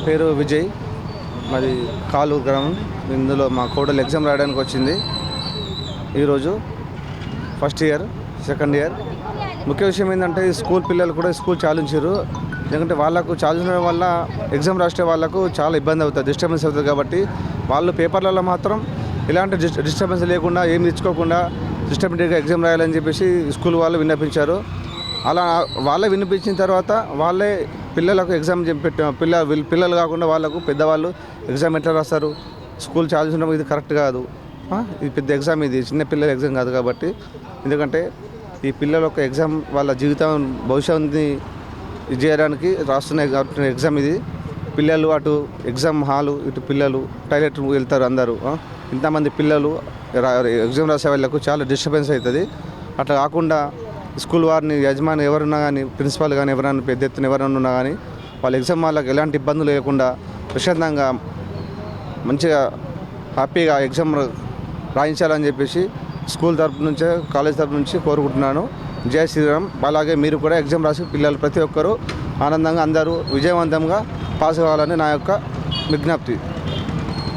పేరు విజయ్, మాది కాలూరు గ్రామం. ఇందులో మా కోడలు ఎగ్జామ్ రాయడానికి వచ్చింది. ఈరోజు ఫస్ట్ ఇయర్, సెకండ్ ఇయర్. ముఖ్య విషయం ఏంటంటే ఈ స్కూల్ పిల్లలు కూడా స్కూల్ చాలించారు. ఎందుకంటే వాళ్ళకు చాలించడం వల్ల ఎగ్జామ్ రాసే వాళ్ళకు చాలా ఇబ్బంది అవుతుంది, డిస్టర్బెన్స్ అవుతుంది. కాబట్టి వాళ్ళు పేపర్లలో మాత్రం ఎలాంటి డిస్టర్బెన్స్ లేకుండా, ఏం తెచ్చుకోకుండా సిస్టమేటిక్గా ఎగ్జామ్ రాయాలని చెప్పేసి స్కూల్ వాళ్ళు విన్నపించారు. అలా వాళ్ళే వినిపించిన తర్వాత వాళ్ళే పిల్లలకు ఎగ్జామ్ పిల్లలు కాకుండా వాళ్ళకు పెద్దవాళ్ళు ఎగ్జామ్ ఎట్లా రాస్తారు? స్కూల్ చాలించడం ఇది కరెక్ట్ కాదు. ఇది పెద్ద ఎగ్జామ్, ఇది చిన్న పిల్లల ఎగ్జామ్ కాదు. కాబట్టి ఎందుకంటే ఈ పిల్లల యొక్క ఎగ్జామ్ వాళ్ళ జీవితం భవిష్యత్తుని ఇది చేయడానికి రాస్తున్న ఎగ్జామ్ ఇది. పిల్లలు అటు ఎగ్జామ్ హాలు, ఇటు పిల్లలు టాయిలెట్ వెళ్తారు అందరూ. ఇంతమంది పిల్లలు ఎగ్జామ్ రాసే వాళ్ళకు చాలా డిస్టర్బెన్స్ అవుతుంది. అట్లా కాకుండా స్కూల్ వారిని, యజమాని ఎవరున్నా కానీ, ప్రిన్సిపాల్ కానీ ఎవరైనా పెద్ద ఎత్తున ఎవరైనా ఉన్నా కానీ వాళ్ళ ఎగ్జామ్ వాళ్ళకి ఎలాంటి ఇబ్బందులు లేకుండా ప్రశాంతంగా మంచిగా హ్యాపీగా ఎగ్జామ్ రాయించాలని చెప్పేసి స్కూల్ తరపు నుంచే, కాలేజ్ తరపు నుంచి కోరుకుంటున్నాను. జై శ్రీరామ్. అలాగే మీరు కూడా ఎగ్జామ్ రాసి పిల్లలు ప్రతి ఒక్కరూ ఆనందంగా అందరూ విజయవంతంగా పాస్ కావాలని నా యొక్క విజ్ఞప్తి.